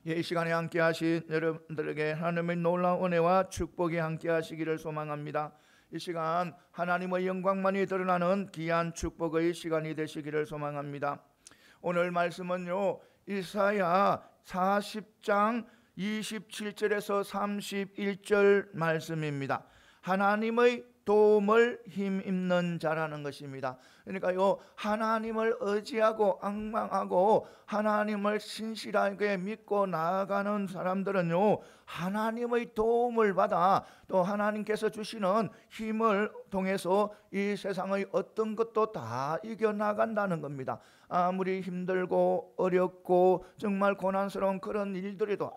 이 시간에 함께 하신 여러분들에게 하나님의 놀라운 은혜와 축복이 함께 하시기를 소망합니다. 이 시간 하나님의 영광만이 드러나는 귀한 축복의 시간이 되시기를 소망합니다. 오늘 말씀은요, 이사야 40장 27절에서 31절 말씀입니다. 하나님의 도움을 힘입는 자라는 것입니다. 그러니까요, 하나님을 의지하고 앙망하고 하나님을 신실하게 믿고 나아가는 사람들은요, 하나님의 도움을 받아 또 하나님께서 주시는 힘을 통해서 이 세상의 어떤 것도 다 이겨나간다는 겁니다. 아무리 힘들고 어렵고 정말 고난스러운 그런 일들에도,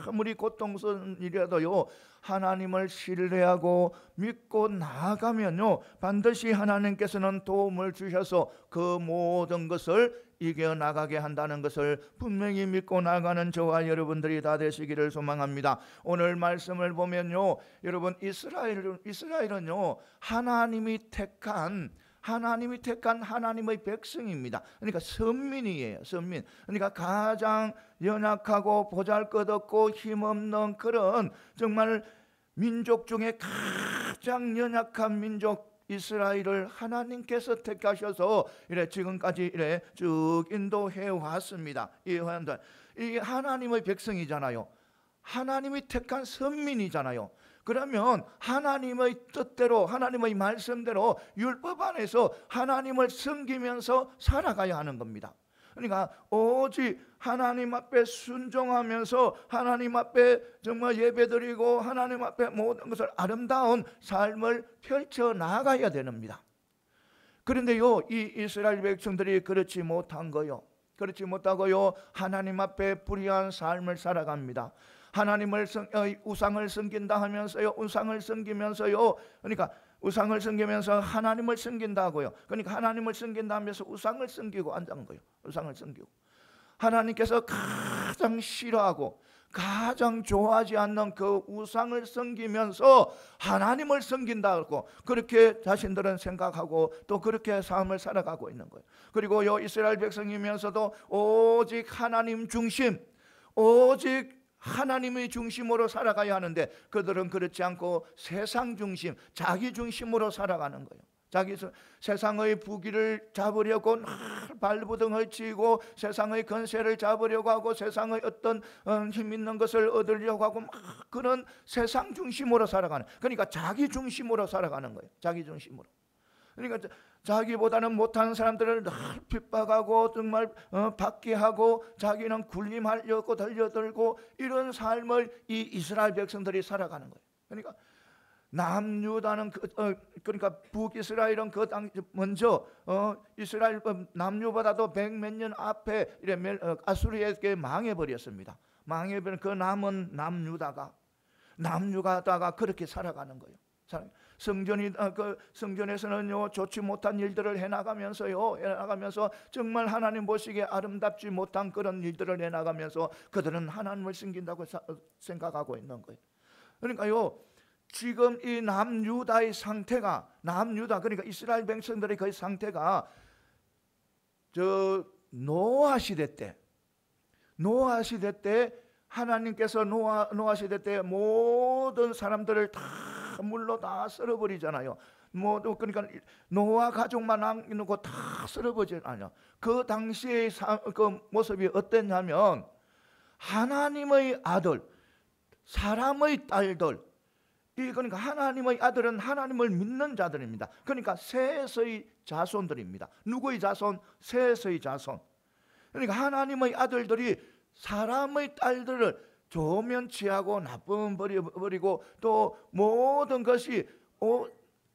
아무리 고통스러운 일이라도요, 하나님을 신뢰하고 믿고 나아가면요, 반드시 하나님께서는 도움을 주셔서 그 모든 것을 이겨나가게 한다는 것을 분명히 믿고 나가는 저와 여러분들이 다 되시기를 소망합니다. 오늘 말씀을 보면요, 여러분, 이스라엘은요, 하나님이 택한 하나님의 백성입니다. 그러니까 선민이에요. 선민. 그러니까 가장 연약하고 보잘것없고 힘없는 그런 정말 민족 중에 가장 연약한 민족 이스라엘을 하나님께서 택하셔서 이래 지금까지 이래 쭉 인도해 왔습니다. 이 하나님의 백성이잖아요. 하나님이 택한 선민이잖아요. 그러면 하나님의 뜻대로, 하나님의 말씀대로 율법 안에서 하나님을 섬기면서 살아가야 하는 겁니다. 그러니까 오직 하나님 앞에 순종하면서 하나님 앞에 정말 예배드리고 하나님 앞에 모든 것을 아름다운 삶을 펼쳐 나가야 됩니다. 그런데요, 이 이스라엘 백성들이 그렇지 못하고요, 하나님 앞에 불의한 삶을 살아갑니다. 하나님을 우상을 섬긴다 하면서요, 우상을 섬기면서요, 그러니까 우상을 섬기면서 하나님을 섬긴다고요. 그러니까 하나님을 섬긴다 하면서 우상을 섬기고 앉은 거예요. 우상을 섬기고 하나님께서 가장 싫어하고 가장 좋아하지 않는 그 우상을 섬기면서 하나님을 섬긴다고 그렇게 자신들은 생각하고 또 그렇게 삶을 살아가고 있는 거예요. 그리고 요 이스라엘 백성이면서도 오직 하나님 중심, 오직 하나님의 중심으로 살아가야 하는데 그들은 그렇지 않고 세상 중심, 자기 중심으로 살아가는 거예요. 세상의 부귀를 잡으려고 발부등을 치고 세상의 권세를 잡으려고 하고 세상의 어떤 힘 있는 것을 얻으려고 하고 막 그런 세상 중심으로 살아가는, 그러니까 자기 중심으로 살아가는 거예요. 자기 중심으로. 그러니까 자기보다는 못하는 사람들을 늘 핍박하고 정말 박해하고 자기는 군림하려고 달려들고 이런 삶을 이 이스라엘 백성들이 살아가는 거예요. 그러니까 남유다는 그러니까 북이스라엘은 그 당 먼저 이스라엘 남유보다도 100몇 년 앞에 아수리에게 망해버렸습니다. 망해버린 그 남은 남유다가 그렇게 살아가는 거예요. 성전에서는요, 좋지 못한 일들을 해나가면서 정말 하나님 보시기에 아름답지 못한 그런 일들을 해나가면서 그들은 하나님을 섬긴다고 생각하고 있는 거예요. 그러니까요, 지금 이 남유다의 상태가, 그러니까 이스라엘 백성들의 그 상태가 노아 시대 때 하나님께서 노아 시대 때 모든 사람들을 다 물로 다 썰어버리잖아요. 그러니까 노아 가족만 남겨놓고 다 썰어버리지 않아요. 그 당시의 그 모습이 어땠냐면 하나님의 아들, 사람의 딸들, 그러니까 하나님의 아들은 하나님을 믿는 자들입니다. 그러니까 셋의 자손들입니다. 누구의 자손? 셋의 자손. 그러니까 하나님의 아들들이 사람의 딸들을 좋으면 취하고 나쁘면 버리고 또 모든 것이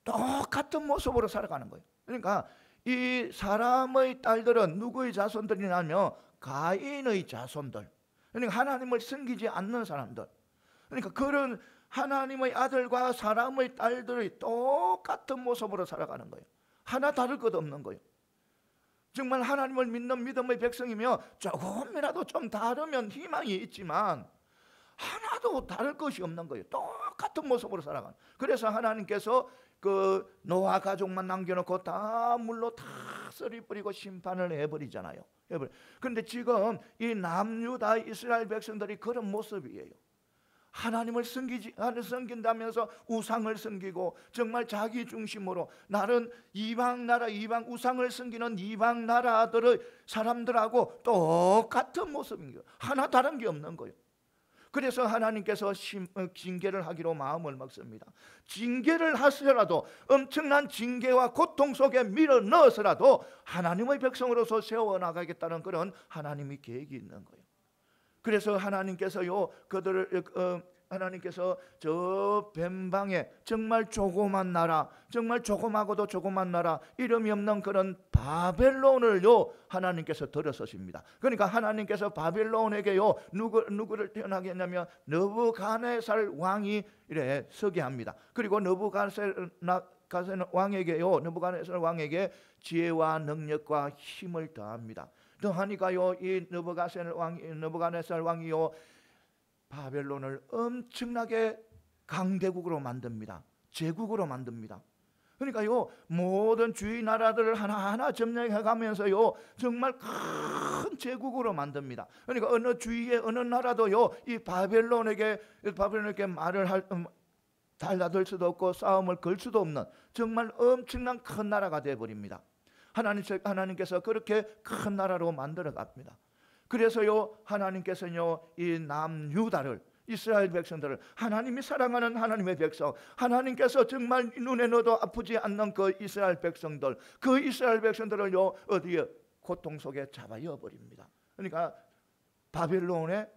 똑같은 모습으로 살아가는 거예요. 그러니까 이 사람의 딸들은 누구의 자손들이냐면 가인의 자손들. 그러니까 하나님을 섬기지 않는 사람들. 그러니까 그런 하나님의 아들과 사람의 딸들이 똑같은 모습으로 살아가는 거예요. 하나 다를 것 없는 거예요. 정말 하나님을 믿는 믿음의 백성이며 조금이라도 좀 다르면 희망이 있지만 하나도 다를 것이 없는 거예요. 똑같은 모습으로 살아가는. 그래서 하나님께서 그 노아 가족만 남겨놓고 다 물로 다 썰이 뿌리고 심판을 해버리잖아요. 그런데 지금 이 남유다 이스라엘 백성들이 그런 모습이에요. 하나님을 섬긴다면서 우상을 섬기고 정말 자기 중심으로 나는 이방 나라 이방 우상을 섬기는 이방 나라들의 사람들하고 똑같은 모습인 거예요. 하나 다른 게 없는 거예요. 그래서 하나님께서 징계를 하기로 마음을 먹습니다. 징계를 하시더라도 엄청난 징계와 고통 속에 밀어 넣어서라도 하나님의 백성으로서 세워나가겠다는 그런 하나님의 계획이 있는 거예요. 그래서 하나님께서요 그들을 하나님께서 저 변방에 정말 조그만 나라, 정말 조그마고도 조그만 나라, 이름이 없는 그런 바벨론을요 하나님께서 들어서십니다. 그러니까 하나님께서 바벨론에게요 누구를 태어나게 했냐면 느부갓네살 왕이 이래 서게 합니다. 그리고 느부갓네살 왕에게 지혜와 능력과 힘을 더합니다. 더하니까요 이 느부갓네살 왕이요 바벨론을 엄청나게 강대국으로 만듭니다. 제국으로 만듭니다. 그러니까요 모든 주위 나라들을 하나하나 점령해 가면서요 정말 큰 제국으로 만듭니다. 그러니까 어느 주위의 어느 나라도요 이 바벨론에게 말을 달라들 수도 없고 싸움을 걸 수도 없는 정말 엄청난 큰 나라가 되어버립니다. 하나님께서 그렇게 큰 나라로 만들어 갑니다. 그래서요 하나님께서요 이 남유다를 이스라엘 백성들을 하나님이 사랑하는 하나님의 백성, 하나님께서 정말 눈에 넣어도 아프지 않는 그 이스라엘 백성들, 그 이스라엘 백성들을요 어디에 고통 속에 잡아여 버립니다. 그러니까 바벨론의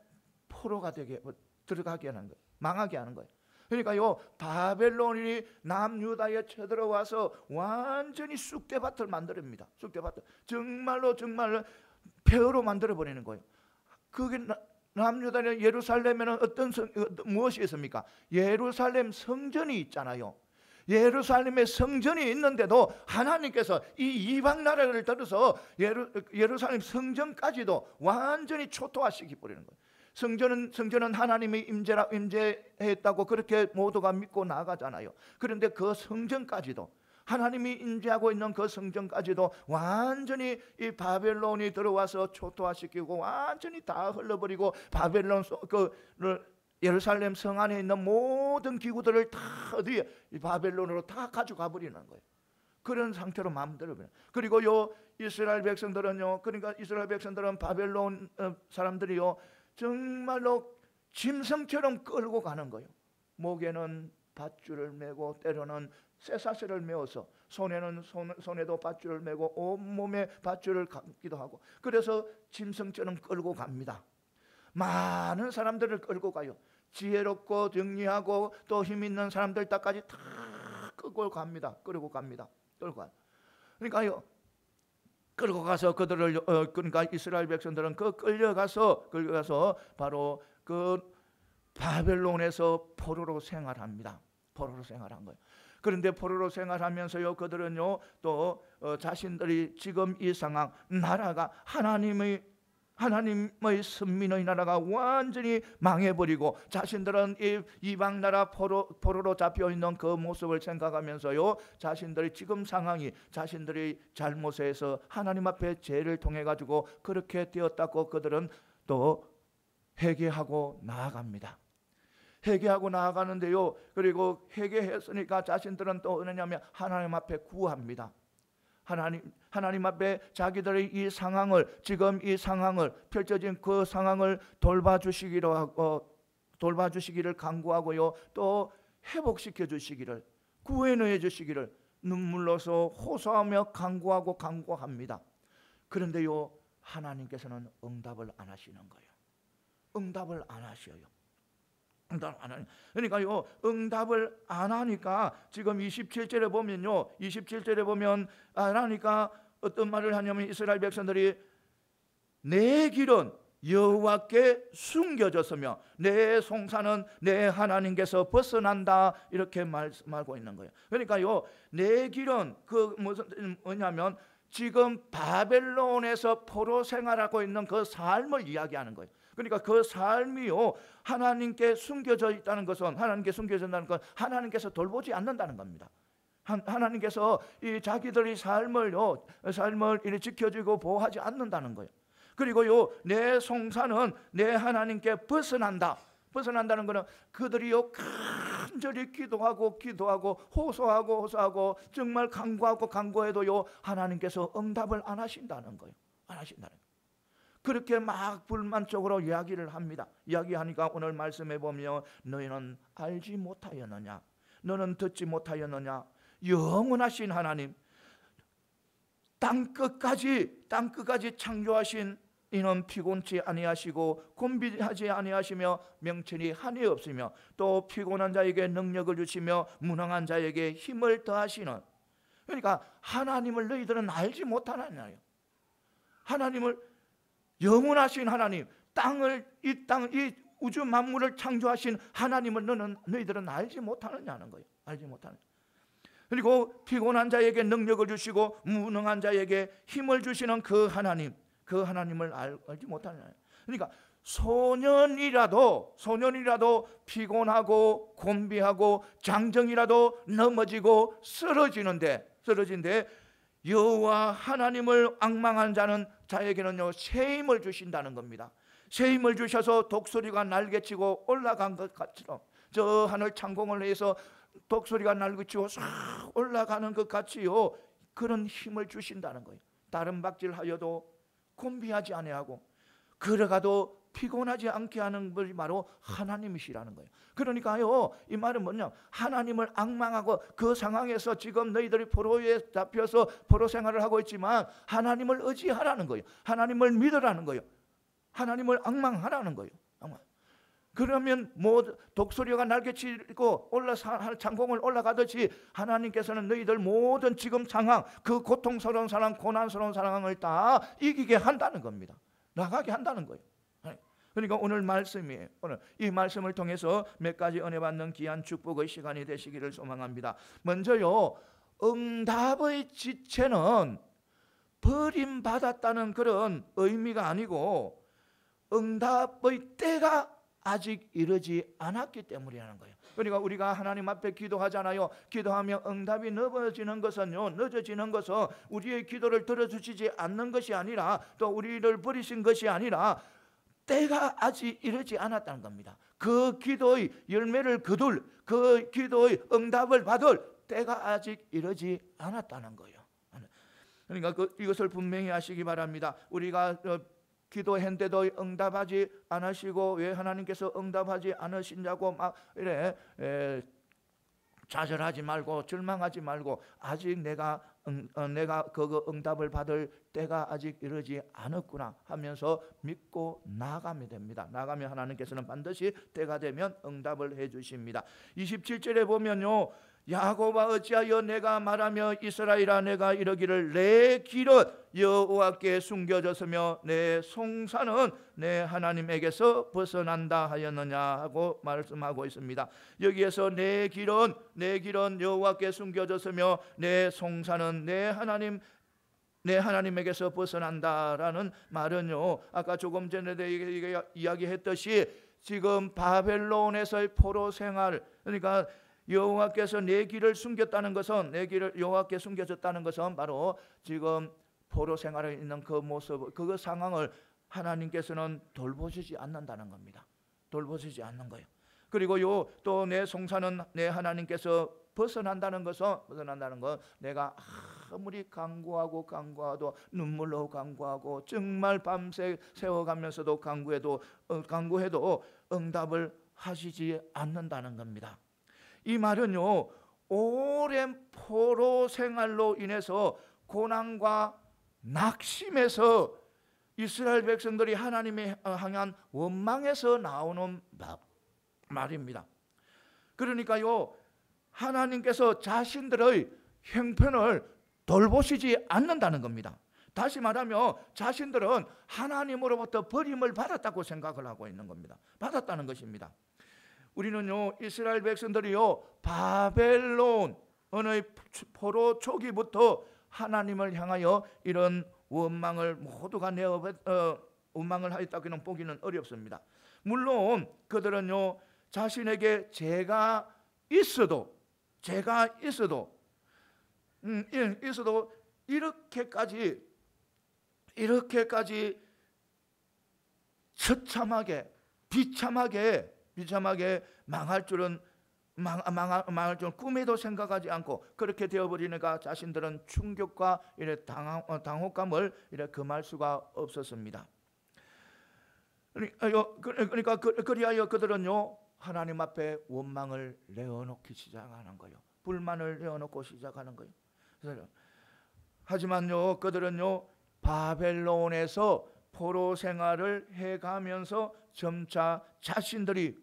포로가 되게 들어가게 하는 거예요. 망하게 하는 거예요. 그러니까요 바벨론이 남유다에 쳐들어와서 완전히 쑥대밭을 만듭니다. 쑥대밭을 정말로 폐허로 만들어버리는 거예요. 그게 남유다는 예루살렘에는 무엇이 있습니까? 예루살렘 성전이 있잖아요. 예루살렘에 성전이 있는데도 하나님께서 이 이방 나라를 들어서 예루살렘 성전까지도 완전히 초토화시켜버리는 거예요. 성전은 하나님의 임재했다고 그렇게 모두가 믿고 나가잖아요. 그런데 그 성전까지도 하나님이 임재하고 있는 그 성전까지도 완전히 이 바벨론이 들어와서 초토화시키고 완전히 다 흘러버리고 바벨론 예루살렘 성 안에 있는 모든 기구들을 다 어디에 이 바벨론으로 다 가져가 버리는 거예요. 그런 상태로 마음대로. 그리고 이스라엘 백성들은요, 그러니까 이스라엘 백성들은 바벨론 사람들이요 정말로 짐승처럼 끌고 가는 거예요. 목에는 밧줄을 메고 때로는 쇠사슬을 메어서 손에도 밧줄을 메고 온몸에 밧줄을 감기도 하고, 그래서 짐승처럼 끌고 갑니다. 많은 사람들을 끌고 가요. 지혜롭고 정리하고 또 힘 있는 사람들까지 다 끌고 갑니다. 끌고 갑니다. 끌고 가요. 그러니까요 끌고 가서 그들을 그러니까 이스라엘 백성들은 끌려가서 바로 그 바벨론에서 포로로 생활합니다. 포로로 생활한 거예요. 그런데 포로로 생활하면서요 그들은요 또 자신들이 지금 이 상황, 나라가 하나님의 선민의 나라가 완전히 망해버리고 자신들은 이 이방 나라 포로로 잡혀있는 그 모습을 생각하면서요 자신들의 지금 상황이 자신들의 잘못에서 하나님 앞에 죄를 통해 가지고 그렇게 되었다고 그들은 또 회개하고 나아갑니다. 회개하고 나아가는데요, 그리고 회개했으니까 자신들은 또 어느냐면 하나님 앞에 구합니다. 하나님 앞에 자기들의 이 상황을, 지금 이 상황을, 펼쳐진 그 상황을 돌봐주시기를 간구하고요, 또 회복시켜 주시기를, 구해내 주시기를 눈물로서 호소하며 간구합니다. 그런데요 하나님께서는 응답을 안 하시는 거예요. 응답을 안 하셔요. 그러니까요 응답을 안 하니까 지금 27절에 보면요, 27절에 보면 안 하니까 어떤 말을 하냐면 이스라엘 백성들이 내 길은 여호와께 숨겨졌으며 내 송사는 내 하나님께서 벗어난다, 이렇게 말하고 있는 거예요. 그러니까요 내 길은 그 무슨 뭐냐면 지금 바벨론에서 포로 생활하고 있는 그 삶을 이야기하는 거예요. 그러니까 그 삶이요 하나님께 숨겨져 있다는 것은, 하나님께 숨겨져 있다는 건 하나님께서 돌보지 않는다는 겁니다. 하나님께서 이 자기들의 삶을 이렇게 지켜주고 보호하지 않는다는 거예요. 그리고요, 내 송사는 내 하나님께 벗어난다는 것은 그들이요 간절히 기도하고 호소하고 정말 간구해도요 하나님께서 응답을 안 하신다는 거예요. 안 하신다는 거예요. 그렇게 막 불만적으로 이야기를 합니다. 이야기하니까 오늘 말씀해 보면 너희는 알지 못하였느냐, 너는 듣지 못하였느냐. 영원하신 하나님, 땅끝까지 창조하신 이는 피곤치 아니하시고 곤비하지 아니하시며 명철이 한이 없으며 또 피곤한 자에게 능력을 주시며 무능한 자에게 힘을 더하시는, 그러니까 하나님을 너희들은 알지 못하느냐요. 하나님을, 영원하신 하나님, 이 우주 만물을 창조하신 하나님을 너희들은 알지 못하느냐는 거예요. 알지 못하느냐. 그리고 피곤한 자에게 능력을 주시고 무능한 자에게 힘을 주시는 그 하나님을 알지 못하느냐. 그러니까 소년이라도 피곤하고 곤비하고 장정이라도 넘어지고 쓰러지는데 여호와 하나님을 앙망한 자에게는요 새 힘을 주신다는 겁니다. 새 힘을 주셔서 독수리가 날개치고 올라간 것 같처럼, 저 하늘 창공을 해서 독수리가 날개치고 싹 올라가는 것 같이요, 그런 힘을 주신다는 거예요. 다른 박질하여도 곤비하지 아니하고 걸어가도 피곤하지 않게 하는 분이 바로 하나님이시라는 거예요. 그러니까요, 이 말은 뭐냐, 하나님을 앙망하고 그 상황에서 지금 너희들이 포로에 잡혀서 포로 생활을 하고 있지만 하나님을 의지하라는 거예요. 하나님을 믿으라는 거예요. 하나님을 앙망하라는 거예요. 그러면 독수리가 날개치고 창공을 올라가듯이 하나님께서는 너희들 모든 지금 상황, 그 고통스러운 상황, 고난스러운 상황을 다 이기게 한다는 겁니다. 나가게 한다는 거예요. 그러니까 오늘 이 말씀을 통해서 몇 가지 은혜 받는 귀한 축복의 시간이 되시기를 소망합니다. 먼저요, 응답의 지체는 버림받았다는 그런 의미가 아니고 응답의 때가 아직 이르지 않았기 때문이라는 거예요. 그러니까 우리가 하나님 앞에 기도하잖아요. 기도하며 응답이 늦어지는 것은 우리의 기도를 들어주시지 않는 것이 아니라, 또 우리를 버리신 것이 아니라 때가 아직 이르지 않았다는 겁니다. 그 기도의 열매를 거둘, 그 기도의 응답을 받을 때가 아직 이르지 않았다는 거예요. 그러니까 이것을 분명히 하시기 바랍니다. 우리가 기도했는데도 응답하지 않으시고 왜 하나님께서 응답하지 않으시냐고 막 이래 좌절하지 말고 절망하지 말고, 아직 내가 그 응답을 받을 때가 아직 이르지 않았구나 하면서 믿고 나아가면 됩니다. 나가면 하나님께서는 반드시 때가 되면 응답을 해 주십니다. 27절에 보면요, 야곱아 어찌하여 내가 말하며 이스라엘아 내가 이르기를 내 길은 여호와께 숨겨졌으며 내 송사는 내 하나님에게서 벗어난다 하였느냐 하고 말씀하고 있습니다. 여기에서 내 길은 여호와께 숨겨졌으며 내 송사는 내 하나님에게서 벗어난다라는 말은요, 아까 조금 전에 이야기했듯이 지금 바벨론에서의 포로 생활, 그러니까 여호와께서 내 길을 숨겼다는 것은, 여호와께 숨겨졌다는 것은 바로 지금 포로 생활에 있는 그 모습, 그 상황을 하나님께서는 돌보시지 않는다는 겁니다. 돌보시지 않는 거예요. 그리고요, 또 내 송사는 내 하나님께서 벗어난다는 건 내가 아무리 간구해도 눈물로 간구하고 정말 밤새 세워가면서도 간구해도 응답을 하시지 않는다는 겁니다. 이 말은요, 오랜 포로 생활로 인해서 고난과 낙심에서 이스라엘 백성들이 하나님에 향한 원망에서 나오는 말입니다. 그러니까요, 하나님께서 자신들의 형편을 돌보시지 않는다는 겁니다. 다시 말하면 자신들은 하나님으로부터 버림을 받았다고 생각을 하고 있는 겁니다. 받았다는 것입니다. 우리는요, 이스라엘 백성들이요, 바벨론의 포로 초기부터 하나님을 향하여 이런 원망을 모두가 원망을 하였다고는 보기는 어렵습니다. 물론 그들은요, 자신에게 죄가 있어도 있어도 이렇게까지 처참하게 비참하게 망할 줄은 꿈에도 생각하지 않고 그렇게 되어버리니까 자신들은 충격과 당혹감을 금할 수가 없었습니다. 그러니까 그리하여 그들은요 하나님 앞에 원망을 내어놓기 시작하는 거예요. 불만을 내어놓고 시작하는 거예요. 하지만요 그들은요 바벨론에서 포로 생활을 해가면서 점차 자신들이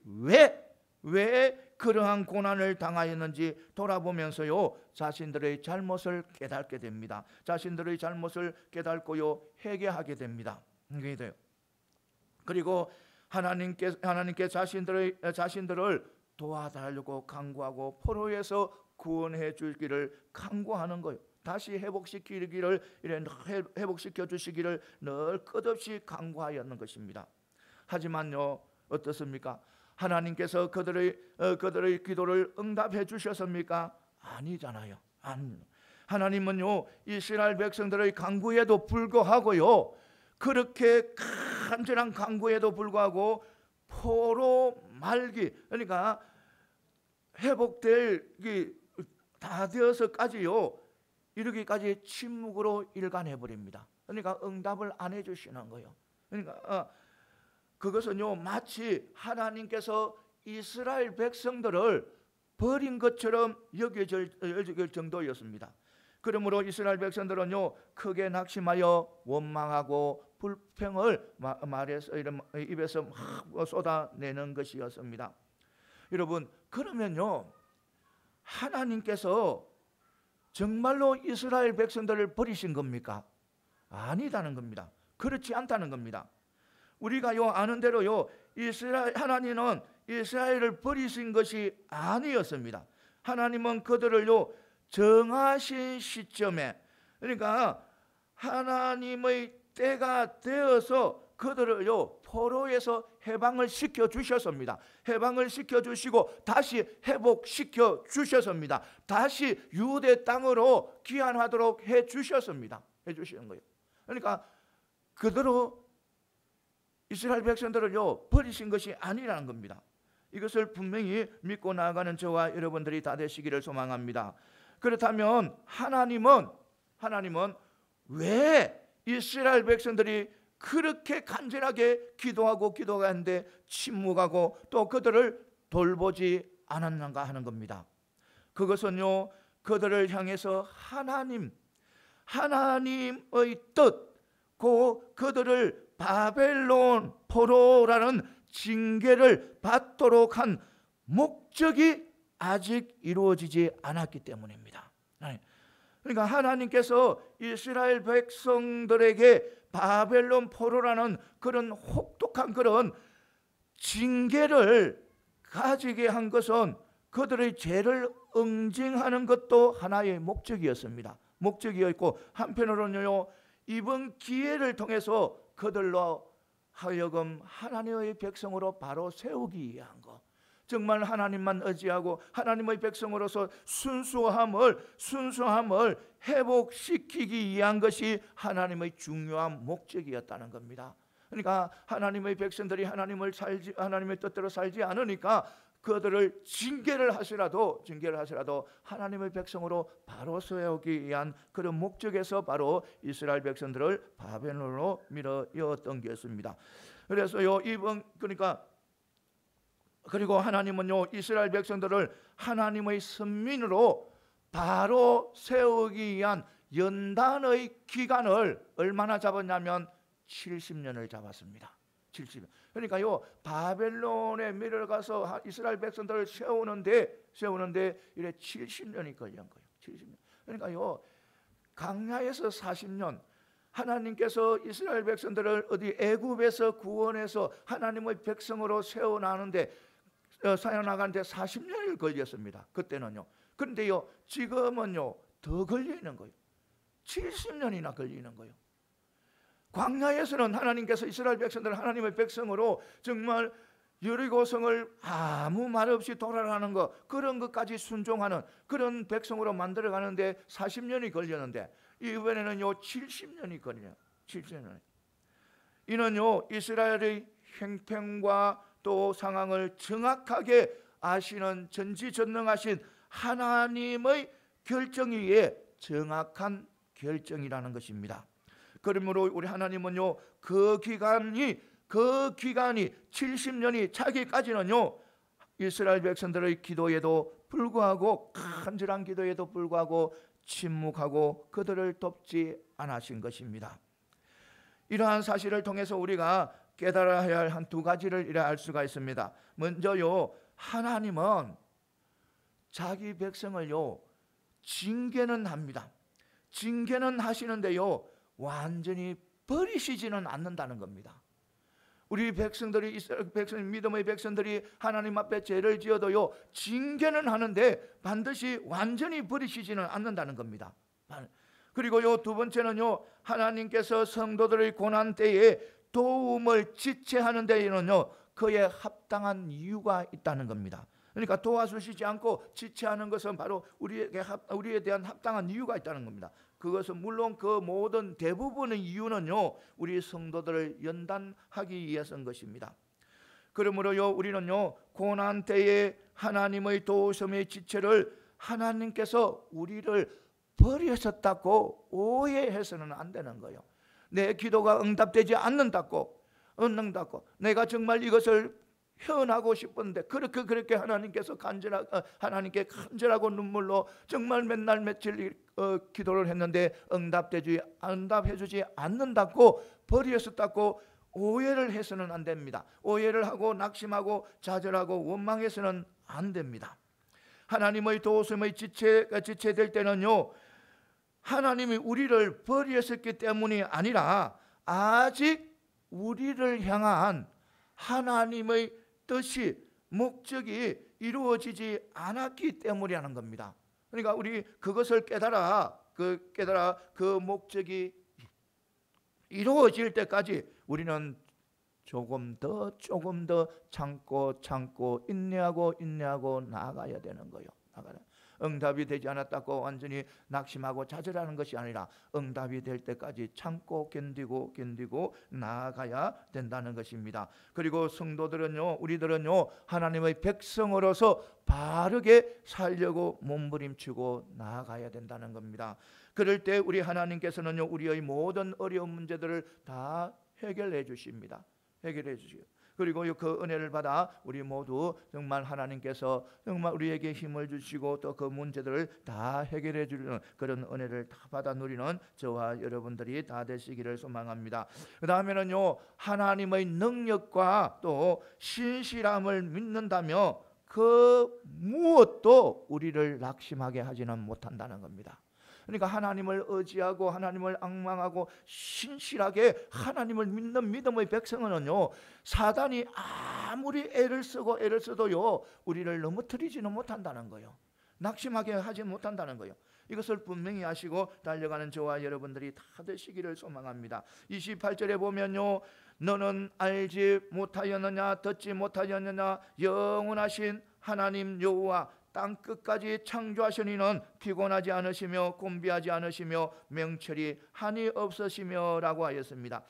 왜 그러한 고난을 당하였는지 돌아보면서요 자신들의 잘못을 깨닫게 됩니다. 자신들의 잘못을 깨닫고요 회개하게 됩니다. 그게 돼요. 그리고 하나님께 자신들을 도와달라고 간구하고 포로에서 구원해 주기를 간구하는 거예요. 다시 회복시켜 주시기를 늘 끝없이 간구하였는 것입니다. 하지만요 어떻습니까? 하나님께서 그들의 기도를 응답해 주셨습니까? 아니잖아요. 하나님은요 이스라엘 백성들의 간구에도 불구하고요 그렇게 간절한 간구에도 불구하고 포로 말기 그러니까 회복될 다 되어서까지요 이르기까지 침묵으로 일관해 버립니다. 그러니까 응답을 안 해주시는 거예요. 그러니까 그것은요 마치 하나님께서 이스라엘 백성들을 버린 것처럼 여겨질 정도였습니다. 그러므로 이스라엘 백성들은요 크게 낙심하여 원망하고 불평을 입에서 막 쏟아내는 것이었습니다. 여러분 그러면요 하나님께서 정말로 이스라엘 백성들을 버리신 겁니까? 아니다는 겁니다. 그렇지 않다는 겁니다. 우리가요 아는 대로요 하나님은 이스라엘을 버리신 것이 아니었습니다. 하나님은 그들을요 정하신 시점에 그러니까 하나님의 때가 되어서 그들을요 포로에서 해방을 시켜 주셨습니다. 해방을 시켜 주시고 다시 회복시켜 주셨습니다. 다시 유대 땅으로 귀환하도록 해 주셨습니다. 해 주시는 거예요. 그러니까 그대로 이스라엘 백성들을요 버리신 것이 아니라는 겁니다. 이것을 분명히 믿고 나아가는 저와 여러분들이 다 되시기를 소망합니다. 그렇다면 하나님은 왜 이스라엘 백성들이 그렇게 간절하게 기도하는데 침묵하고 또 그들을 돌보지 않았는가 하는 겁니다. 그것은요 그들을 향해서 하나님의 뜻, 그들을 바벨론 포로라는 징계를 받도록 한 목적이 아직 이루어지지 않았기 때문입니다. 그러니까 하나님께서 이스라엘 백성들에게 바벨론 포로라는 그런 혹독한 그런 징계를 가지게 한 것은 그들의 죄를 응징하는 것도 하나의 목적이었고 한편으로는요 이번 기회를 통해서 그들로 하여금 하나님의 백성으로 바로 세우기 위한 것, 정말 하나님만 의지하고 하나님의 백성으로서 순수함을 회복시키기 위한 것이 하나님의 중요한 목적이었다는 겁니다. 그러니까 하나님의 백성들이 하나님의 뜻대로 살지 않으니까 그들을 징계를 하시라도 하나님의 백성으로 바로 세우기 위한 그런 목적에서 바로 이스라엘 백성들을 바벨론으로 밀어넣었던 것입니다. 그래서요 그리고 하나님은요 이스라엘 백성들을 하나님의 선민으로 바로 세우기 위한 연단의 기간을 얼마나 잡았냐면 70년을 잡았습니다. 70년. 그러니까요 바벨론에 밀어가서 이스라엘 백성들을 세우는데 이래 70년이 걸린 거예요. 70년. 그러니까요 광야에서 40년 하나님께서 이스라엘 백성들을 애굽에서 구원해서 하나님의 백성으로 세워나가는데 40년이 걸렸습니다. 그때는요. 그런데요 지금은요 더 걸리는 거예요. 70년이나 걸리는 거예요. 광야에서는 하나님께서 이스라엘 백성들을 하나님의 백성으로 정말 여리고성을 아무 말 없이 돌아가는 것, 그런 것까지 순종하는 그런 백성으로 만들어 가는데 40년이 걸렸는데 이번에는요 70년이 걸려요. 70년. 이는요 이스라엘의 형편과 또 상황을 정확하게 아시는 전지전능하신 하나님의 결정위에 정확한 결정이라는 것입니다. 그러므로 우리 하나님은요 그 기간이 70년이 차기까지는요 이스라엘 백성들의 기도에도 불구하고, 간절한 기도에도 불구하고 침묵하고 그들을 돕지 않으신 것입니다. 이러한 사실을 통해서 우리가 깨달아야 할 한 두 가지를 이래 알 수가 있습니다. 먼저요, 하나님은 자기 백성을요 징계는 합니다. 징계는 하시는데요 완전히 버리시지는 않는다는 겁니다. 우리 백성들이, 믿음의 백성들이 하나님 앞에 죄를 지어도요 징계는 하는데 반드시 완전히 버리시지는 않는다는 겁니다. 그리고요 두 번째는요, 하나님께서 성도들의 고난 때에 도움을 지체하는 데에는요 그에 합당한 이유가 있다는 겁니다. 그러니까 도와주시지 않고 지체하는 것은 바로 우리에 대한 합당한 이유가 있다는 겁니다. 그것은 물론 그 모든 대부분의 이유는요 우리 성도들을 연단하기 위해서인 것입니다. 그러므로요 우리는요 고난 때에 하나님의 도우심의 지체를 하나님께서 우리를 버리셨다고 오해해서는 안 되는 거예요. 내 기도가 응답되지 않는다고 내가 정말 이것을 표현하고 싶은데 그렇게 하나님께 간절하고 눈물로 정말 맨날 며칠 기도를 했는데 응답해주지 않는다고 버리셨다고 오해를 해서는 안 됩니다. 오해를 하고 낙심하고 원망해서는 안 됩니다. 하나님의 도우심의 지체될 때는요 하나님이 우리를 버리셨기 때문이 아니라 아직 우리를 향한 하나님의 뜻이, 목적이 이루어지지 않았기 때문이라는 겁니다. 그러니까 우리 그것을 깨달아 그 목적이 이루어질 때까지 우리는 조금 더 참고 인내하고 나아가야 되는 거예요. 응답이 되지 않았다고 완전히 낙심하고 좌절하는 것이 아니라 응답이 될 때까지 참고 견디고 나아가야 된다는 것입니다. 그리고 성도들은요, 우리들은요 하나님의 백성으로서 바르게 살려고 몸부림치고 나아가야 된다는 겁니다. 그럴 때 우리 하나님께서는요 우리의 모든 어려운 문제들을 다 해결해 주십니다. 그리고 그 은혜를 받아 우리 모두 정말 하나님께서 정말 우리에게 힘을 주시고 또 그 문제들을 다 해결해 주는 그런 은혜를 다 받아 누리는 저와 여러분들이 다 되시기를 소망합니다. 그 다음에는요 하나님의 능력과 또 신실함을 믿는다며 그 무엇도 우리를 낙심하게 하지는 못한다는 겁니다. 그러니까 하나님을 의지하고 하나님을 앙망하고 신실하게 하나님을 믿는 믿음의 백성은요 사단이 아무리 애를 써도요 우리를 넘어뜨리지는 못한다는 거예요. 낙심하게 하지 못한다는 거예요. 이것을 분명히 아시고 달려가는 저와 여러분들이 다 되시기를 소망합니다. 28절에 보면요, 너는 알지 못하였느냐 듣지 못하였느냐 영원하신 하나님 여호와 땅 끝까지 창조하시니는 피곤하지 않으시며 곤비하지 않으시며 명철이 한이 없으시며 라고 하였습니다.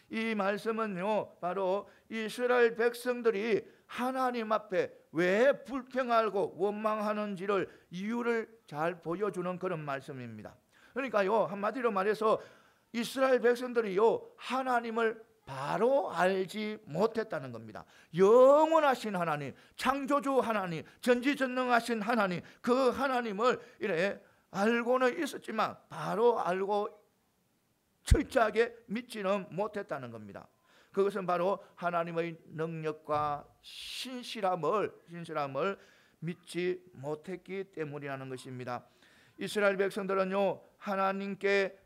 이 말씀은요 바로 이스라엘 백성들이 하나님 앞에 왜 불평하고 원망하는지를 이유를 잘 보여주는 그런 말씀입니다. 그러니까요 한마디로 말해서 이스라엘 백성들이요 하나님을 바로 알지 못했다는 겁니다. 영원하신 하나님, 창조주 하나님, 전지전능하신 하나님, 그 하나님을 이래 알고는 있었지만 바로 알고 철저하게 믿지는 못했다는 겁니다. 그것은 바로 하나님의 능력과 신실함을 믿지 못했기 때문이라는 것입니다. 이스라엘 백성들은요 하나님께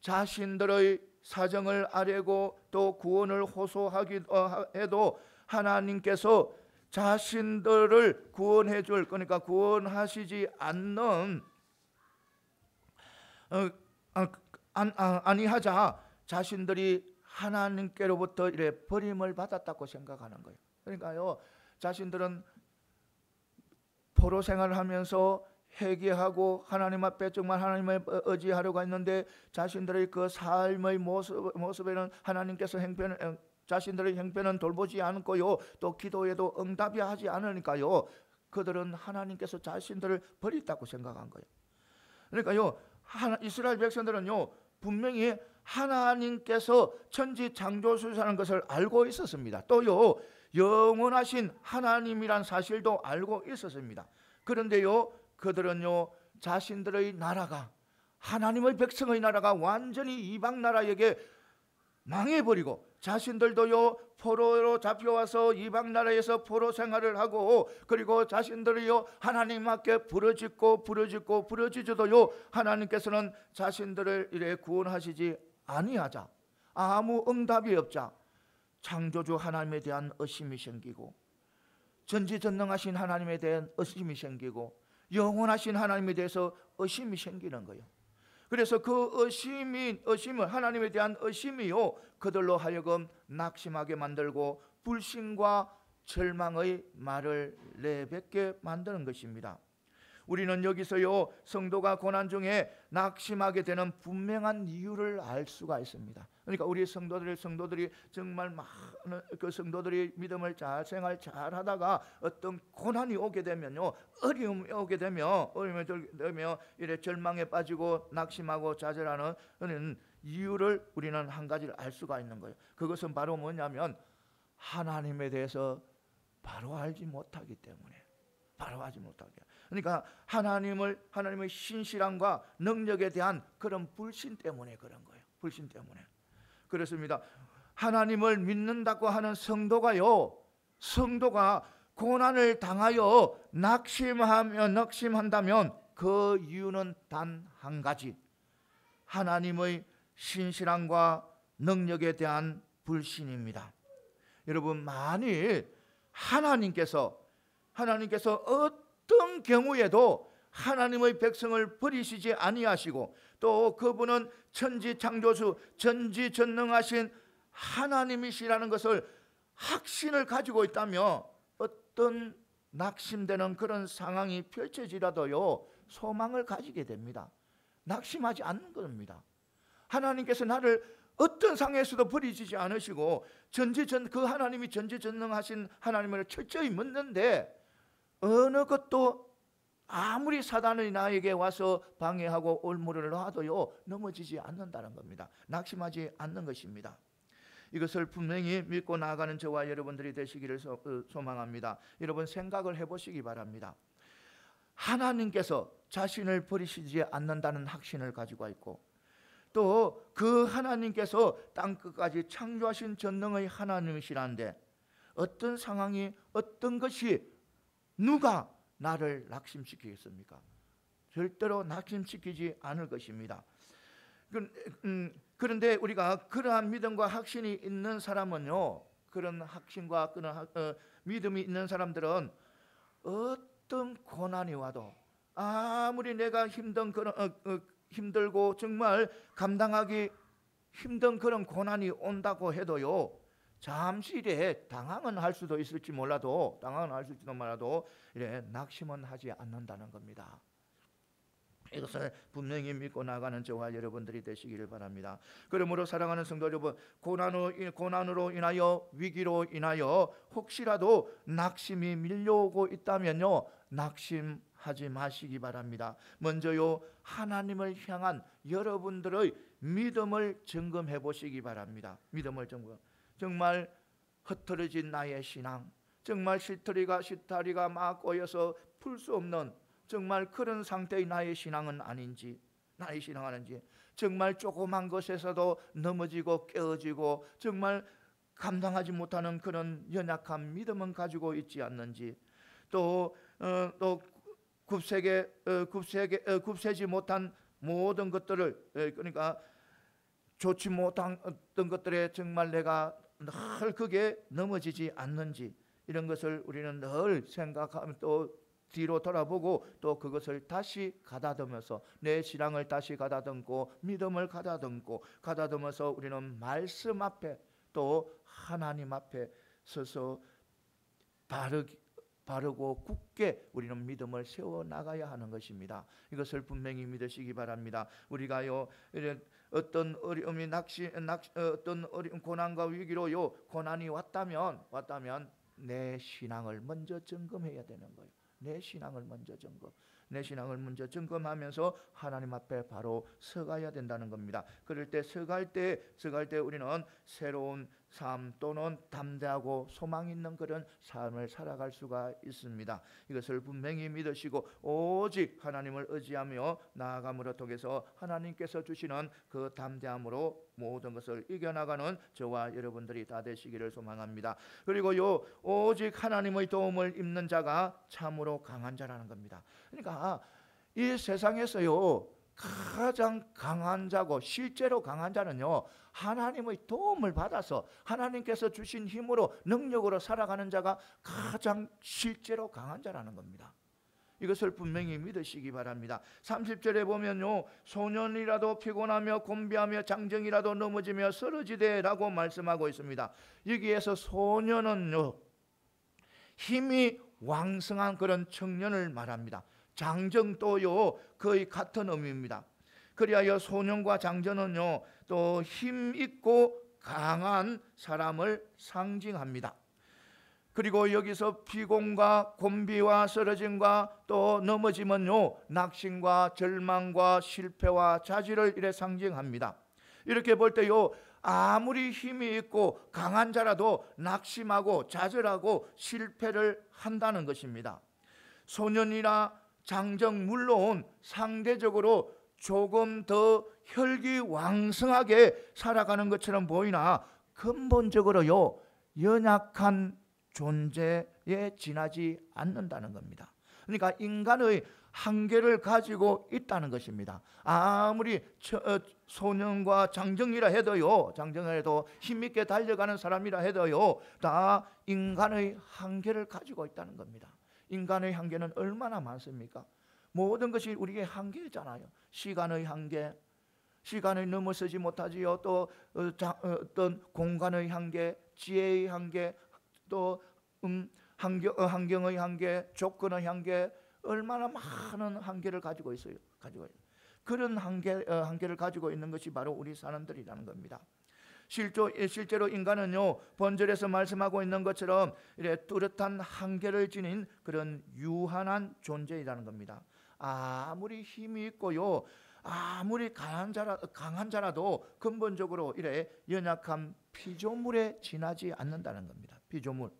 자신들의 사정을 아뢰고 또 구원을 호소하기도 해도 하나님께서 자신들을 구원해 줄, 그러니까 구원하시지 않는 아니하자 자신들이 하나님께로부터 이래 버림을 받았다고 생각하는 거예요. 그러니까요 자신들은 포로 생활을 하면서 회개하고 하나님 앞에 정말 하나님을 의지하려고 했는데 자신들의 그 삶의 모습에는 하나님께서 자신들의 형편은 돌보지 않고요, 또 기도에도 응답이 하지 않으니까요, 그들은 하나님께서 자신들을 버렸다고 생각한 거예요. 그러니까요, 이스라엘 백성들은요 분명히 하나님께서 천지 창조주라는 것을 알고 있었습니다. 또요 영원하신 하나님이란 사실도 알고 있었습니다. 그런데요 그들은요 자신들의 나라가, 하나님의 백성의 나라가 완전히 이방 나라에게 망해버리고, 자신들도요 포로로 잡혀와서 이방 나라에서 포로 생활을 하고, 그리고 자신들이요 하나님 앞에 부르짖어도요 하나님께서는 자신들을 이래 구원하시지 아니하자, 아무 응답이 없자 창조주 하나님에 대한 의심이 생기고, 전지전능하신 하나님에 대한 의심이 생기고, 영원하신 하나님에 대해서 의심이 생기는 거예요. 그래서 그 의심을, 하나님에 대한 의심이요 그들로 하여금 낙심하게 만들고 불신과 절망의 말을 내뱉게 만드는 것입니다. 우리는 여기서요 성도가 고난 중에 낙심하게 되는 분명한 이유를 알 수가 있습니다. 그러니까 우리 성도들이 정말 많은 그 성도들이 믿음을 생활 잘 하다가 어떤 고난이 오게 되면요, 어려움이 오게 되면 이래 절망에 빠지고 낙심하고 좌절하는 이유를 우리는 한 가지를 알 수가 있는 거예요. 그것은 바로 뭐냐면 하나님에 대해서 바로 알지 못하기 때문에, 그러니까 하나님의 신실함과 능력에 대한 그런 불신 때문에 그런 거예요. 불신 때문에 그렇습니다. 하나님을 믿는다고 하는 성도가 고난을 당하여 낙심한다면 그 이유는 단 한 가지, 하나님의 신실함과 능력에 대한 불신입니다. 여러분, 만일 하나님께서 어떤 경우에도 하나님의 백성을 버리시지 아니하시고, 또 그분은 천지 창조주, 전지전능하신 하나님이시라는 것을 확신을 가지고 있다면 어떤 낙심되는 그런 상황이 펼쳐지라도요 소망을 가지게 됩니다. 낙심하지 않는 겁니다. 하나님께서 나를 어떤 상황에서도 버리시지 않으시고 그 하나님이 전지전능하신 하나님을 철저히 믿는데, 어느 것도 아무리 사단이 나에게 와서 방해하고 올무를 놔도요 넘어지지 않는다는 겁니다. 낙심하지 않는 것입니다. 이것을 분명히 믿고 나아가는 저와 여러분들이 되시기를 소망합니다. 여러분, 생각을 해보시기 바랍니다. 하나님께서 자신을 버리시지 않는다는 확신을 가지고 있고, 또 그 하나님께서 땅끝까지 창조하신 전능의 하나님이시란데, 어떤 상황이, 어떤 것이 누가 나를 낙심시키겠습니까? 절대로 낙심시키지 않을 것입니다. 그런데 우리가 그러한 믿음과 확신이 있는 사람은요, 그런 확신과 그런 믿음이 있는 사람들은 어떤 고난이 와도, 아무리 내가 힘들고 정말 감당하기 힘든 그런 고난이 온다고 해도요, 잠시에 당황은 할 수도 있을지도 몰라도 이래 낙심은 하지 않는다는 겁니다. 이것을 분명히 믿고 나가는 저와 여러분들이 되시기를 바랍니다. 그러므로 사랑하는 성도 여러분, 고난으로 인하여, 위기로 인하여 혹시라도 낙심이 밀려오고 있다면요, 낙심하지 마시기 바랍니다. 먼저요, 하나님을 향한 여러분들의 믿음을 점검해 보시기 바랍니다. 믿음을 점검. 정말 흐트러진 나의 신앙, 정말 시타리가 막 꼬여서 풀 수 없는 정말 그런 상태의 나의 신앙은 아닌지, 정말 조그만 것에서도 넘어지고 깨어지고 정말 감당하지 못하는 그런 연약한 믿음은 가지고 있지 않는지, 또 굽세지 못한 모든 것들을, 그러니까 좋지 못한 어떤 것들에 정말 내가 늘 그게 넘어지지 않는지, 이런 것을 우리는 늘 생각하면 또 뒤로 돌아보고 또 그것을 다시 가다듬어서 내 신앙을 다시 가다듬고 믿음을 가다듬어서 우리는 말씀 앞에 또 하나님 앞에 서서 바르고 굳게 우리는 믿음을 세워 나가야 하는 것입니다. 이것을 분명히 믿으시기 바랍니다. 우리가요 어떤 어려움이 어떤 어려움 고난과 위기로요 고난이 왔다면 내 신앙을 먼저 점검해야 되는 거예요. 내 신앙을 먼저 점검하면서 하나님 앞에 바로 서가야 된다는 겁니다. 그럴 때 서갈 때 우리는 새로운 삶 또는 담대하고 소망 있는 그런 삶을 살아갈 수가 있습니다. 이것을 분명히 믿으시고 오직 하나님을 의지하며 나아감으로 통해서 하나님께서 주시는 그 담대함으로 모든 것을 이겨나가는 저와 여러분들이 다 되시기를 소망합니다. 그리고요 오직 하나님의 도움을 입는 자가 참으로 강한 자라는 겁니다. 그러니까 이 세상에서요 가장 강한 자고 실제로 강한 자는요 하나님의 도움을 받아서 하나님께서 주신 힘으로 능력으로 살아가는 자가 가장 실제로 강한 자라는 겁니다. 이것을 분명히 믿으시기 바랍니다. 30절에 보면요 소년이라도 피곤하며 곤비하며 장정이라도 넘어지며 쓰러지되라고 말씀하고 있습니다. 여기에서 소년은요 힘이 왕성한 그런 청년을 말합니다. 장정도요 거의 같은 의미입니다. 그리하여 소년과 장정은요 또 힘있고 강한 사람을 상징합니다. 그리고 여기서 피곤과 곤비와 쓰러짐과 또 넘어짐은요 낙심과 절망과 실패와 자질을 이래 상징합니다. 이렇게 볼 때요 아무리 힘이 있고 강한 자라도 낙심하고 좌절하고 실패를 한다는 것입니다. 소년이나 장정 물론 상대적으로 조금 더 혈기왕성하게 살아가는 것처럼 보이나 근본적으로요 연약한 존재에 지나지 않는다는 겁니다. 그러니까 인간의 한계를 가지고 있다는 것입니다. 아무리 소년과 장정이라 해도요 힘있게 달려가는 사람이라 해도요 다 인간의 한계를 가지고 있다는 겁니다. 인간의 한계는 얼마나 많습니까? 모든 것이 우리의 한계잖아요. 시간의 한계, 시간을 넘어서지 못하지요. 또 어떤 공간의 한계, 지혜의 한계, 또 환경의 한계, 조건의 한계, 얼마나 많은 한계를 가지고 있어요. 그런 한계를 가지고 있는 것이 바로 우리 사람들이라는 겁니다. 실제로 인간은요 본절에서 말씀하고 있는 것처럼 이래 뚜렷한 한계를 지닌 그런 유한한 존재이라는 겁니다. 아무리 힘이 있고요 아무리 강한 자라도 근본적으로 이래 연약한 피조물에 지나지 않는다는 겁니다. 피조물.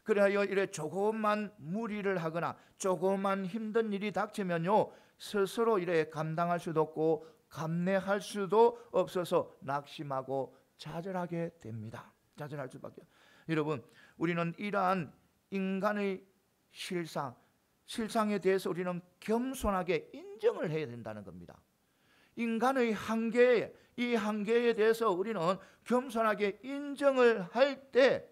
그래야 이래 조금만 무리를 하거나 조금만 힘든 일이 닥치면요 스스로 이래 감당할 수도 없고 감내할 수도 없어서 낙심하고 좌절하게 됩니다. 좌절할 수밖에. 여러분 우리는 이러한 인간의 실상에 대해서 우리는 겸손하게 인정을 해야 된다는 겁니다. 인간의 한계, 이 한계에 대해서 우리는 겸손하게 인정을 할 때,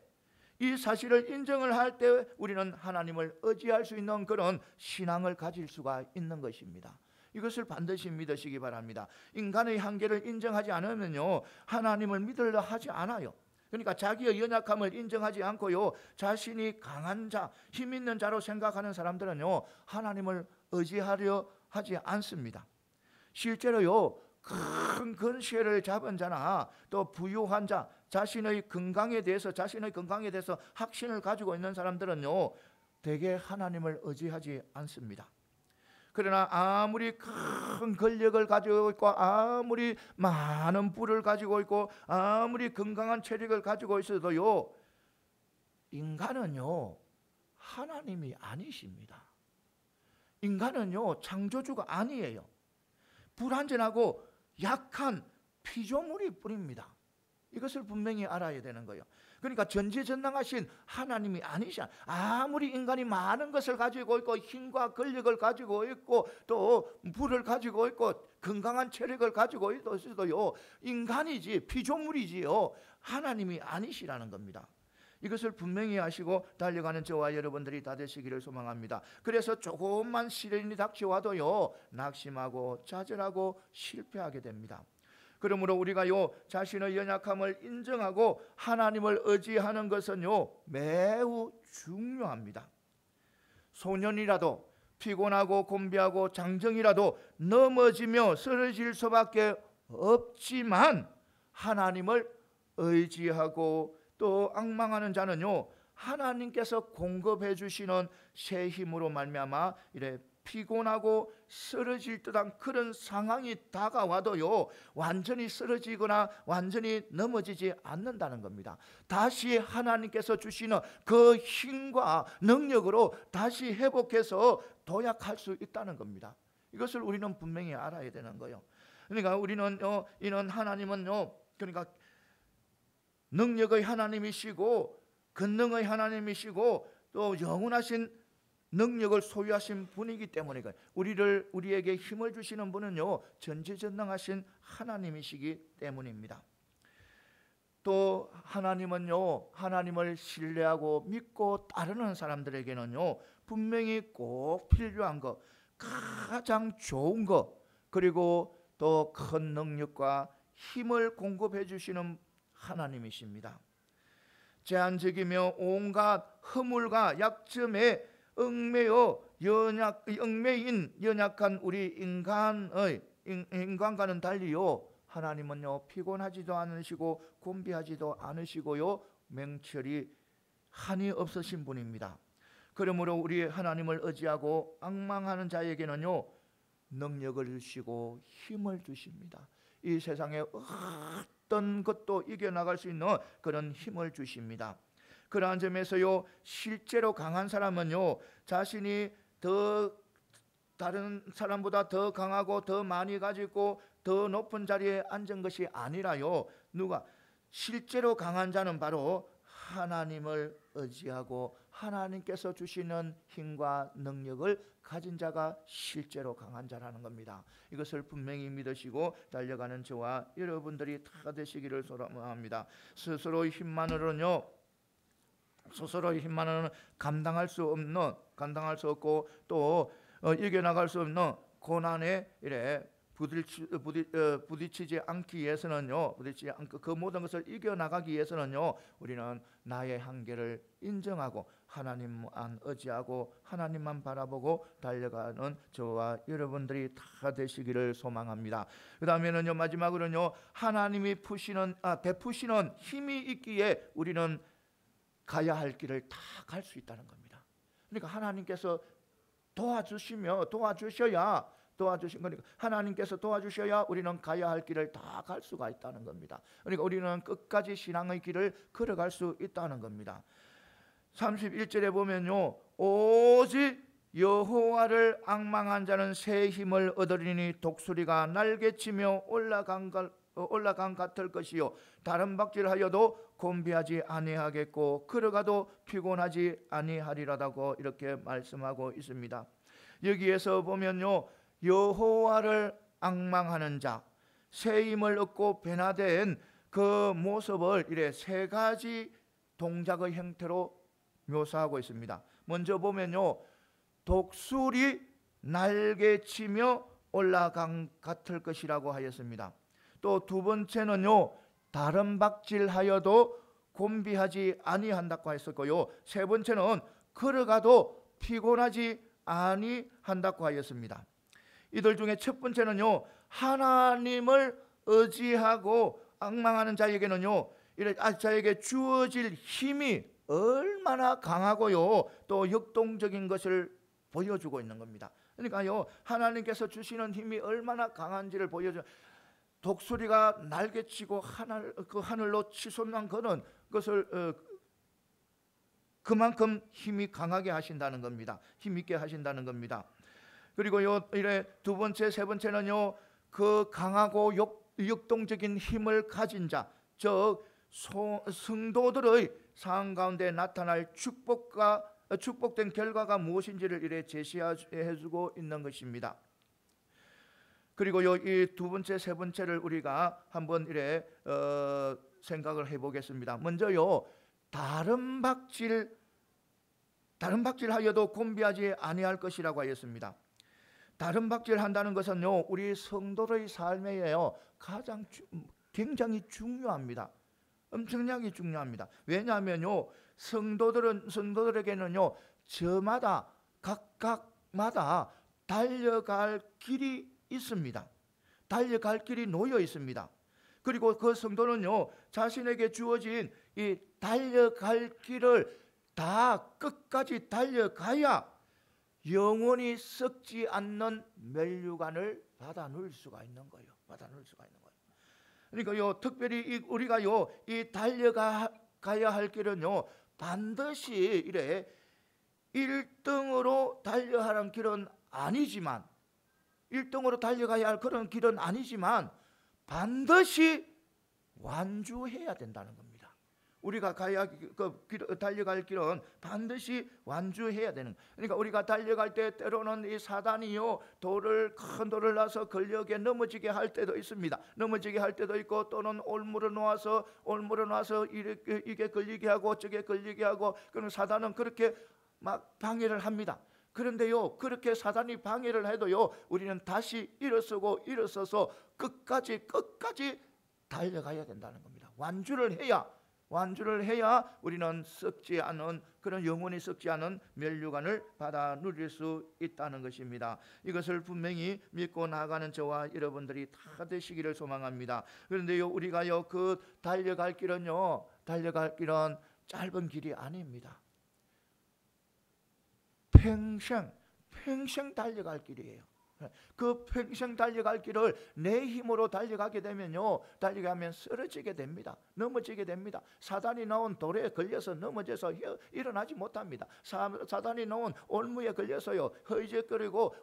이 사실을 인정을 할 때 우리는 하나님을 의지할 수 있는 그런 신앙을 가질 수가 있는 것입니다. 이것을 반드시 믿으시기 바랍니다. 인간의 한계를 인정하지 않으면요 하나님을 믿으려 하지 않아요. 그러니까 자기의 연약함을 인정하지 않고요 자신이 강한 자, 힘 있는 자로 생각하는 사람들은요 하나님을 의지하려 하지 않습니다. 실제로요 큰 근시를 잡은 자나 또 부유한 자, 자신의 건강에 대해서 확신을 가지고 있는 사람들은요 대개 하나님을 의지하지 않습니다. 그러나 아무리 큰 권력을 가지고 있고 아무리 많은 부를 가지고 있고 아무리 건강한 체력을 가지고 있어도요 인간은요 하나님이 아니십니다. 인간은요 창조주가 아니에요. 불완전하고 약한 피조물이 뿐입니다. 이것을 분명히 알아야 되는 거예요. 그러니까 전지전능하신 하나님이 아니시야. 아무리 인간이 많은 것을 가지고 있고 힘과 권력을 가지고 있고 또 부를 가지고 있고 건강한 체력을 가지고 있어도요 인간이지 피조물이지요 하나님이 아니시라는 겁니다. 이것을 분명히 아시고 달려가는 저와 여러분들이 다 되시기를 소망합니다. 그래서 조금만 시련이 닥쳐와도요 낙심하고 좌절하고 실패하게 됩니다. 그러므로 우리가요 자신의 연약함을 인정하고 하나님을 의지하는 것은요 매우 중요합니다. 소년이라도 피곤하고 곤비하고 장정이라도 넘어지며 쓰러질 수밖에 없지만 하나님을 의지하고 또 앙망하는 자는요 하나님께서 공급해 주시는 새 힘으로 말미암아 이래 피곤하고 쓰러질 듯한 그런 상황이 다가와도요 완전히 쓰러지거나 완전히 넘어지지 않는다는 겁니다. 다시 하나님께서 주시는 그 힘과 능력으로 다시 회복해서 도약할 수 있다는 겁니다. 이것을 우리는 분명히 알아야 되는 거예요. 그러니까 우리는 이는 하나님은요 그러니까 능력의 하나님이시고 권능의 하나님이시고 또 영원하신 능력을 소유하신 분이기 때문에 우리에게 힘을 주시는 분은요 전지전능하신 하나님이시기 때문입니다. 또 하나님은요 하나님을 신뢰하고 믿고 따르는 사람들에게는요 분명히 꼭 필요한 것, 가장 좋은 것, 그리고 또 큰 능력과 힘을 공급해 주시는 하나님이십니다. 제한적이며 온갖 허물과 약점에 얽매인 연약한 우리 인간과는 달리요 하나님은요 피곤하지도 않으시고 곤비하지도 않으시고요 맹철이 한이 없으신 분입니다. 그러므로 우리 하나님을 의지하고 앙망하는 자에게는요 능력을 주시고 힘을 주십니다. 이 세상에 어떤 것도 이겨나갈 수 있는 그런 힘을 주십니다. 그러한 점에서요 실제로 강한 사람은요 자신이 더 다른 사람보다 더 강하고 더 많이 가지고 더 높은 자리에 앉은 것이 아니라요 누가 실제로 강한 자는 바로 하나님을 의지하고 하나님께서 주시는 힘과 능력을 가진 자가 실제로 강한 자라는 겁니다. 이것을 분명히 믿으시고 달려가는 저와 여러분들이 다 되시기를 소망합니다. 스스로의 힘만으로는 감당할 수 없고 또 이겨나갈 수 없는 고난에 이래 부딪히지 않기 위해서는요 그 모든 것을 이겨나가기 위해서는요 우리는 나의 한계를 인정하고 하나님만 의지하고 하나님만 바라보고 달려가는 저와 여러분들이 다 되시기를 소망합니다. 그 다음에는요 마지막으로는요 하나님이 베푸시는 힘이 있기에 우리는 가야 할 길을 다 갈 수 있다는 겁니다. 그러니까 하나님께서 도와주셔야 하나님께서 도와주셔야 우리는 가야 할 길을 다 갈 수가 있다는 겁니다. 그러니까 우리는 끝까지 신앙의 길을 걸어갈 수 있다는 겁니다. 31절에 보면요 오직 여호와를 앙망한 자는 새 힘을 얻으리니 독수리가 날개치며 올라간 같을 것이요 다른 박질하여도 곤비하지 아니하겠고 걸어가도 피곤하지 아니하리라고 이렇게 말씀하고 있습니다. 여기에서 보면요 여호와를 앙망하는 자, 새 힘을 얻고 변화된 그 모습을 이래 세 가지 동작의 형태로 묘사하고 있습니다. 먼저 보면요 독수리 날개치며 올라간 같을 것이라고 하였습니다. 또 두 번째는요 다른 박질하여도 곤비하지 아니한다고 했었고요 세 번째는 걸어가도 피곤하지 아니한다고 하였습니다. 이들 중에 첫 번째는요 하나님을 의지하고 앙망하는 자에게는요 자에게 주어질 힘이 얼마나 강하고요 또 역동적인 것을 보여주고 있는 겁니다. 그러니까요 하나님께서 주시는 힘이 얼마나 강한지를 보여줘. 독수리가 날개치고 하늘로 치솟는 거는 그것을 그만큼 힘이 강하게 하신다는 겁니다. 힘있게 하신다는 겁니다. 그리고 이래 두 번째, 세 번째는요 그 강하고 역동적인 힘을 가진 자, 즉 성도들의 삶 가운데 나타날 축복된 결과가 무엇인지를 이래 제시해주고 있는 것입니다. 그리고 이 두 번째, 세 번째를 우리가 한번 이래 생각을 해보겠습니다. 먼저요 다른 박질하여도 곤비하지 아니할 것이라고 하였습니다. 다름박질 한다는 것은요, 우리 성도의 삶에요 굉장히 중요합니다. 엄청나게 중요합니다. 왜냐하면요, 성도들에게는요, 저마다 각각마다 달려갈 길이 있습니다. 달려갈 길이 놓여 있습니다. 그리고 그 성도는요, 자신에게 주어진 이 달려갈 길을 다 끝까지 달려가야 영원히 썩지 않는 멸류관을 받아 누릴 수가 있는 거예요. 그러니까요, 특별히 우리가요, 이 달려가야 할 길은요, 반드시 이래 1등으로 달려가는 길은 아니지만, 1등으로 달려가야 할 그런 길은 아니지만 반드시 완주해야 된다는 겁니다. 우리가 달려갈 길은 반드시 완주해야 되는. 그러니까 우리가 달려갈 때 때로는 이 사단이요, 큰 돌을 놔서 걸려게 넘어지게 할 때도 있습니다. 넘어지게 할 때도 있고, 또는 올무를 놓아서 이게 걸리게 하고 저게 걸리게 하고, 그럼 사단은 그렇게 막 방해를 합니다. 그런데요, 그렇게 사단이 방해를 해도요, 우리는 다시 일어서서 끝까지 달려가야 된다는 겁니다. 완주를 해야 우리는 썩지 않은, 그런 영원히 썩지 않은 멸류관을 받아 누릴 수 있다는 것입니다. 이것을 분명히 믿고 나아가는 저와 여러분들이 다 되시기를 소망합니다. 그런데요, 우리가요, 그 달려갈 길은 짧은 길이 아닙니다. 평생 달려갈 길이에요. 그 평생 달려갈 길을 내 힘으로 달려가게 되면요, 달려가면 쓰러지게 됩니다. 넘어지게 됩니다. 사단이 놓은 돌에 걸려서 넘어져서 일어나지 못합니다. 사단이 놓은 올무에 걸려서요, 허이적거리고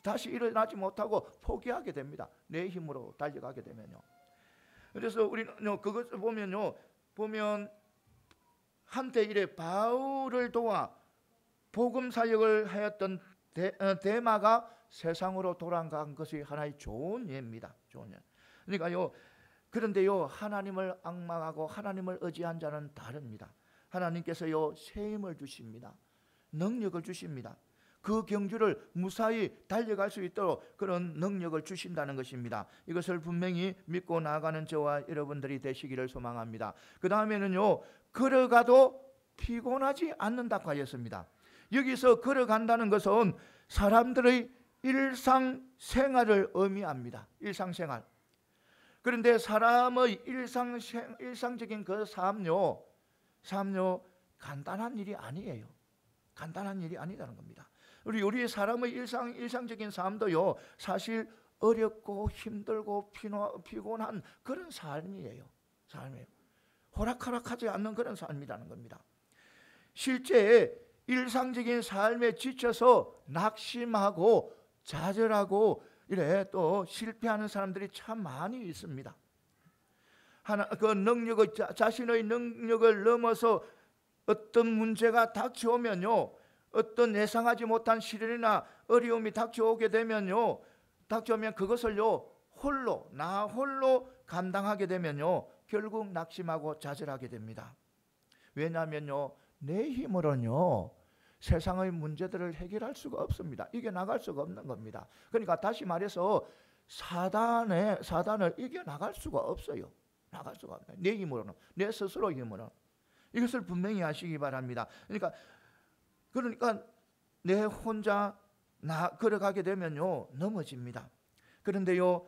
다시 일어나지 못하고 포기하게 됩니다. 내 힘으로 달려가게 되면요. 그래서 우리는 그것을 보면 한때 이래 바울을 도와 복음 사역을 하였던 데마가 세상으로 돌아간 것이 하나의 좋은 예입니다. 그러니까요, 그런데요, 하나님을 앙망하고 하나님을 의지한 자는 다릅니다. 하나님께서요, 새 힘을 주십니다. 능력을 주십니다. 그 경주를 무사히 달려갈 수 있도록 그런 능력을 주신다는 것입니다. 이것을 분명히 믿고 나아가는 저와 여러분들이 되시기를 소망합니다. 그 다음에는요, 걸어가도 피곤하지 않는다고 하였습니다. 여기서 걸어간다는 것은 사람들의 일상생활을 의미합니다. 일상생활. 그런데 사람의 일상적인 그 삶요 간단한 일이 아니에요. 간단한 일이 아니라는 겁니다. 우리 사람의 일상적인 삶도요, 사실 어렵고 힘들고 피곤한 그런 삶이에요. 호락호락하지 않는 그런 삶이라는 겁니다. 실제 일상적인 삶에 지쳐서 낙심하고 좌절하고 이래 또 실패하는 사람들이 참 많이 있습니다. 자신의 능력을 넘어서 어떤 문제가 닥쳐오면요, 어떤 예상하지 못한 시련이나 어려움이 닥쳐오게 되면요, 그것을요 홀로 감당하게 되면요, 결국 낙심하고 좌절하게 됩니다. 왜냐하면요, 내 힘으로는요 세상의 문제들을 해결할 수가 없습니다. 이겨나갈 수가 없는 겁니다. 그러니까 다시 말해서 사단을 이겨나갈 수가 없어요. 나갈 수가 없어요. 내 힘으로는, 내 스스로 힘으로는. 이것을 분명히 아시기 바랍니다. 그러니까 내 혼자 걸어가게 되면요 넘어집니다. 그런데요,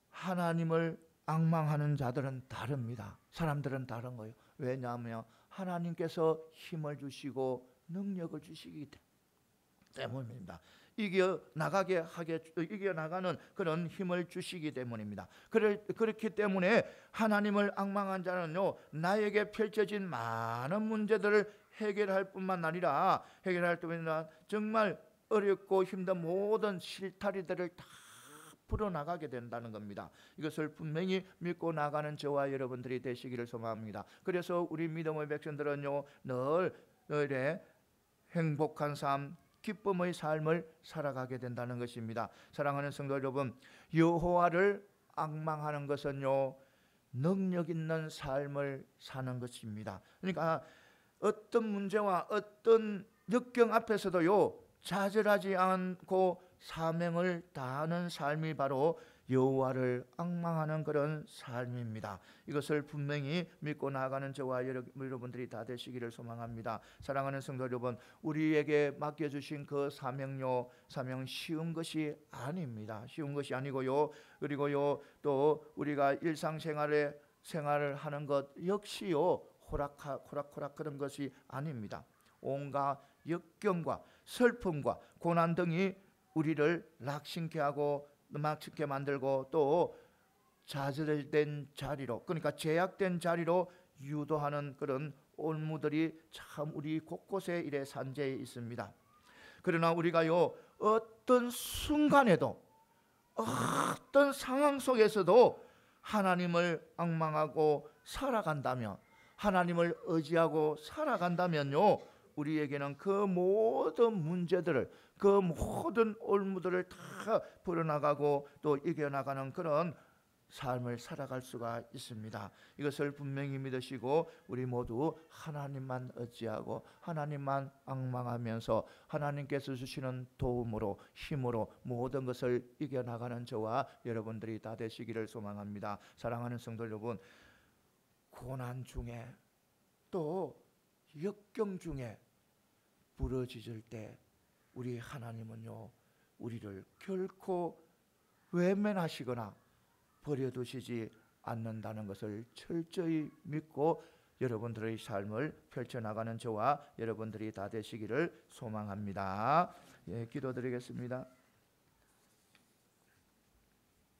하나님을 앙망하는 자들은 다릅니다. 사람들은 다른 거예요. 왜냐하면 하나님께서 힘을 주시고 능력을 주시기 때문입니다. 이겨나가는 그런 힘을 주시기 때문입니다. 그렇기 때문에 하나님을 앙망한 자는요, 나에게 펼쳐진 많은 문제들을 해결할 뿐만 아니라 정말 어렵고 힘든 모든 실타리들을 다 풀어나가게 된다는 겁니다. 이것을 분명히 믿고 나가는 저와 여러분들이 되시기를 소망합니다. 그래서 우리 믿음의 백성들은요, 늘 행복한 삶, 기쁨의 삶을 살아가게 된다는 것입니다. 사랑하는 성도 여러분, 여호와를 앙망하는 것은요 능력 있는 삶을 사는 것입니다. 그러니까 어떤 문제와 어떤 역경 앞에서도요 좌절하지 않고 사명을 다하는 삶이 바로 여호와를 앙망하는 그런 삶입니다. 이것을 분명히 믿고 나아가는 저와 여러분들이 다 되시기를 소망합니다. 사랑하는 성도 여러분, 우리에게 맡겨주신 그 사명 쉬운 것이 아닙니다. 쉬운 것이 아니고요. 그리고요, 또 우리가 생활을 하는 것 역시요, 호락호락 그런 것이 아닙니다. 온갖 역경과 슬픔과 고난 등이 우리를 낙심케 하고 막히게 만들고 또 좌절된 자리로, 그러니까 제약된 자리로 유도하는 그런 올무들이 참 우리 곳곳에 이래 산재해 있습니다. 그러나 우리가요, 어떤 순간에도 어떤 상황 속에서도 하나님을 앙망하고 살아간다면, 하나님을 의지하고 살아간다면요, 우리에게는 그 모든 문제들을, 그 모든 올무들을 다 풀어나가고 또 이겨나가는 그런 삶을 살아갈 수가 있습니다. 이것을 분명히 믿으시고 우리 모두 하나님만 의지하고 하나님만 앙망하면서 하나님께서 주시는 도움으로, 힘으로 모든 것을 이겨나가는 저와 여러분들이 다 되시기를 소망합니다. 사랑하는 성도 여러분, 고난 중에 또 역경 중에 부러지질 때 우리 하나님은요, 우리를 결코 외면하시거나 버려두시지 않는다는 것을 철저히 믿고 여러분들의 삶을 펼쳐나가는 저와 여러분들이 다 되시기를 소망합니다. 예, 기도드리겠습니다.